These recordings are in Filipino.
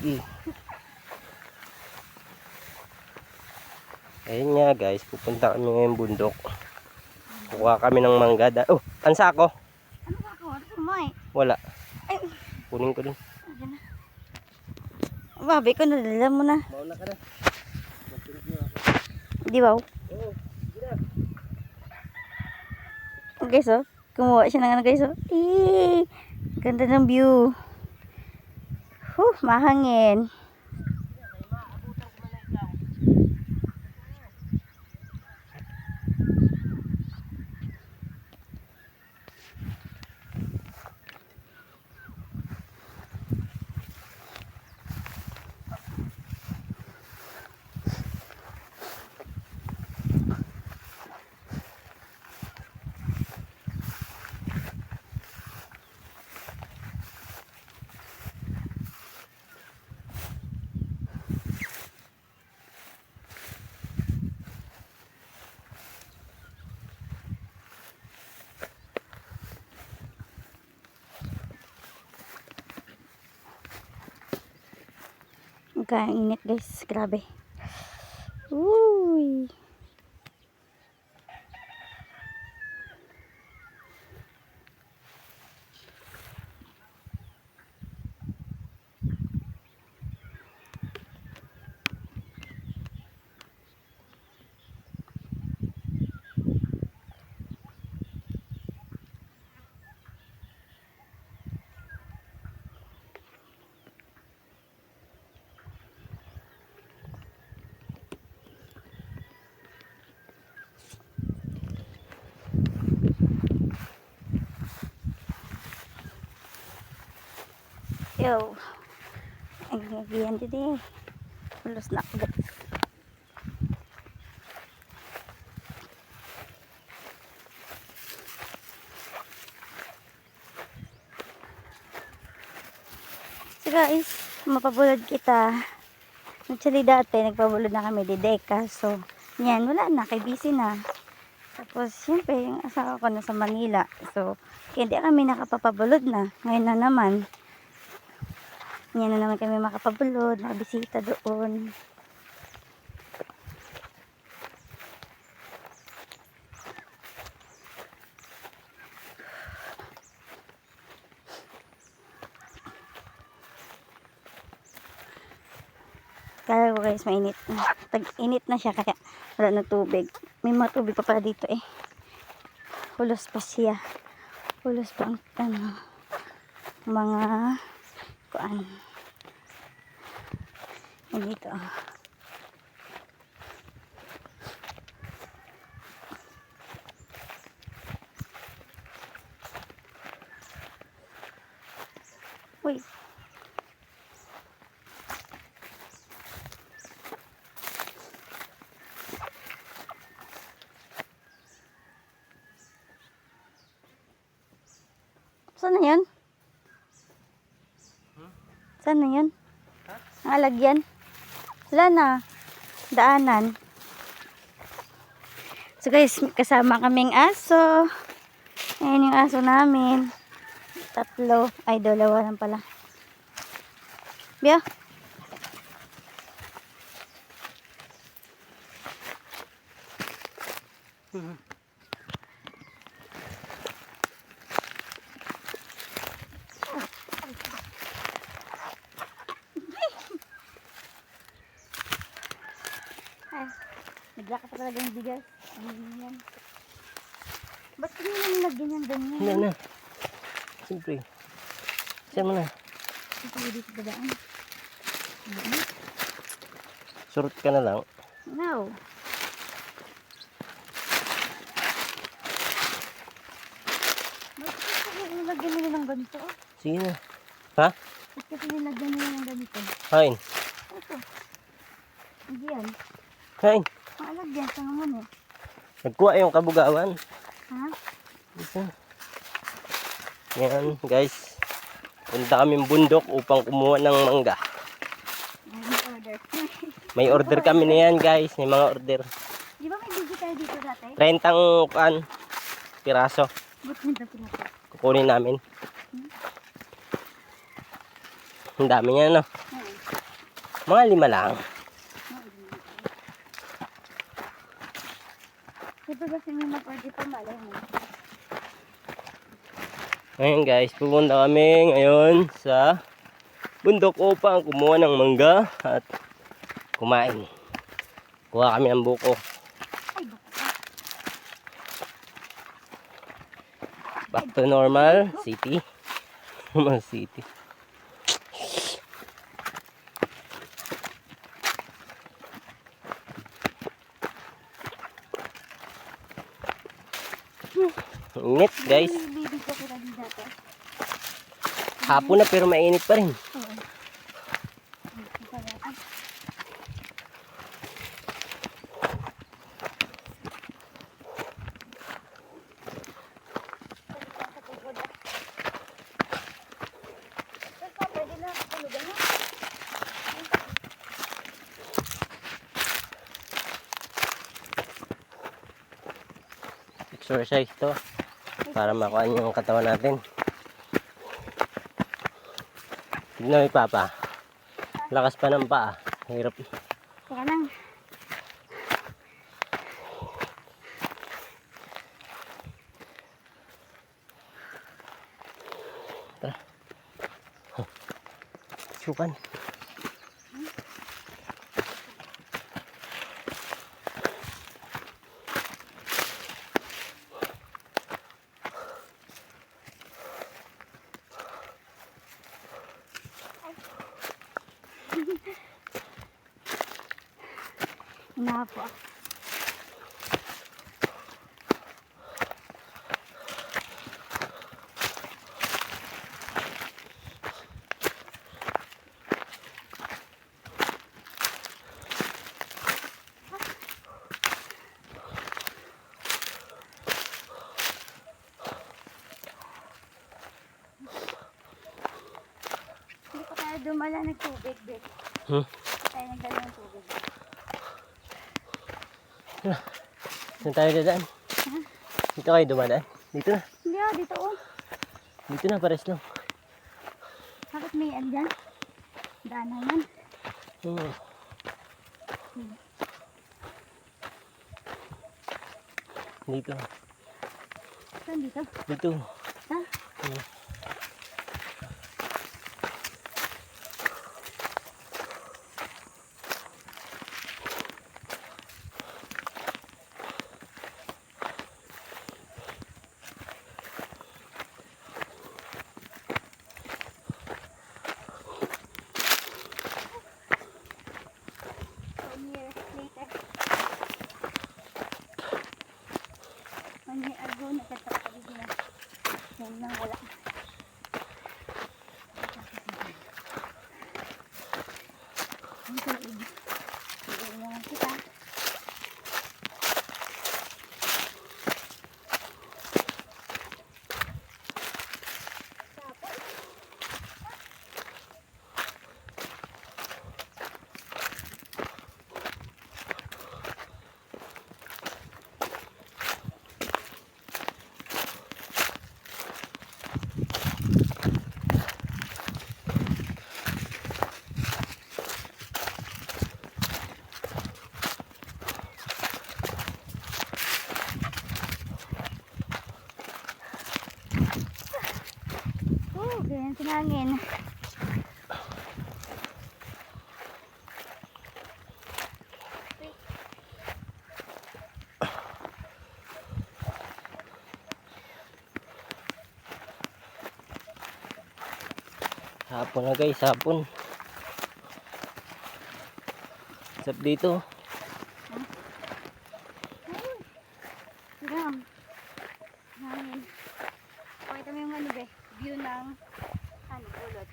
Sige. Ayun nga guys, pupunta kami ngayong bundok. Kukuha kami ng mangga. Oh, ansa ako? Ano ba ako? Ano mo eh? Wala. Ay, Kunin ko din. babi ko, nadala mo na. Mauna ka na. Di ba? Oo, sige na. Okay, so, kumuha siya ng ano guys. So, ganda ng view. Mahangin. Kaya init guys, grabe. Uy. Yo. Ay, ngagiyan din eh. Ulos na ako guys. So guys, mapabulod kita. Actually dati, nagpabulod na kami di Deka. So, yan, wala na, kay busy na. Tapos, syempre, yung asawa ko nasa Manila. So, kaya hindi kami nakapapabulod na. Ngayon na naman. Ngayon na naman kami makapabulod, makabisita doon. Kaya ko guys, mainit. Tag-init na siya kaya wala na tubig. May mga tubig pa pala dito eh. Hulos pa siya. Hulos pa ang ano, mga kuan. Yan dito. Uy. Saan na yan? Saan na yan? Ang alagyan? Wala na. Daanan. So guys, kasama kaming aso. Ayan yung aso namin. 3. Ay, 2 lang pala. Biya. Nagla ka pa talaga yung bigas. Ganyan. Ba't kami nalagyan yung ganyan? Hindi na. Siyempre. Saan mo na? Ito dito ba daan? Surot ka na lang. No. Ba't kasi nilagyan nila ng ganito? Sige na. Ha? Ba't kasi nilagyan nila ng ganito? Kain. Ito. Hindi yan. Kain. Maalagyan sa naman eh. Nagkuha yung kabugawan. Ha? Isa. Yan guys. Punta kami bundok upang kumuha ng mangga. May order. May order kami na yan guys. May mga order. Di ba may video tayo dito dati? 30 piraso. Ba't nito pinaka? Kukunin namin. Ang dami niya no. Mga 5 lang. Dito ba sa mga pwede pa malay mo? Ngayon guys, pupunta kami ngayon sa bundok upang kumuha ng mangga at kumain. Kuha kami ng buko. Back to normal city. Normal city. Init guys. Baby ko kita din dati. Hapon na pero mainit pa rin. Oo. Exercise to para makuha yung katawan natin. Tignan mo Papa. Lakas pa ng paa. Hirap. Teka lang. Tara. Sukan. Hinapo ako. Hindi pa tayo dumala ng tubig, Bek. Tayo nagdala ng tubig. Saan tayo dadaan? Dito kayo dumadaan? Dito na. Hindi dito oh. Dito na, pares lang. Bakit may andyan? Daan na yan. Dito. Saan dito? Dito. Ha? Nagtatapos na. Yan lang wala. Ang tuig. Tuig naman kita. Ganyan sinangin. Hapon na guys, hapon. Sap dito. Tignan. Hangin. Pakita mo yung ano be, view ng ano, ulod.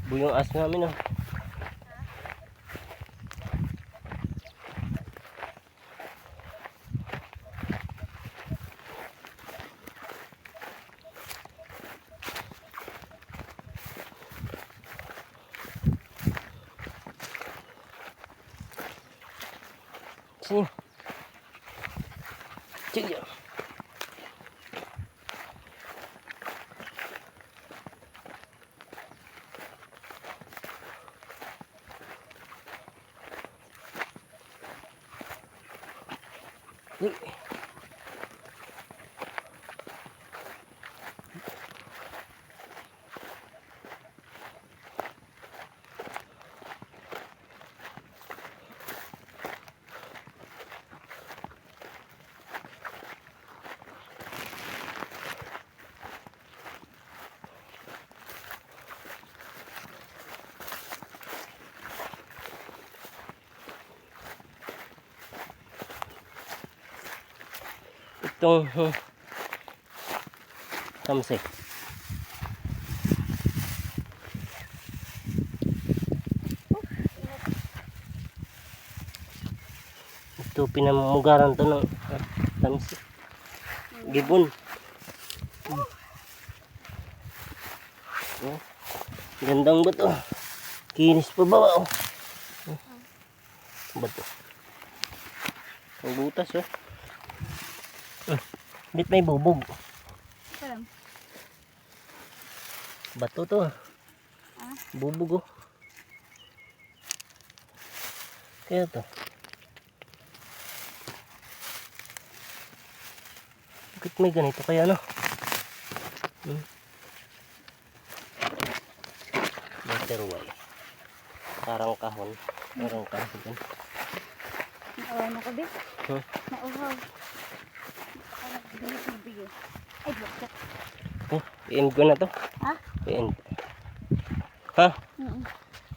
Buyong as namin oh. Sini. Sige. Uy. Itong tamsik. Ito pinamugaran to ng tamsik. Gibon. Oh, gandang bato. Kinis pa ba? Oh. Bato. Ang butas oh. Bit may bubog. Sarap. Bato to. Bubog oh. Kaya to. Bakit may ganito kaya no? Butterway. Parang kahon. Parang kahon dyan. Nauhaw na ko, Be. Huh? Nauhaw. Parang bilis ng biyo. Ay, bakit? Oh, i-end ko na to. Ha? I-end. Ha?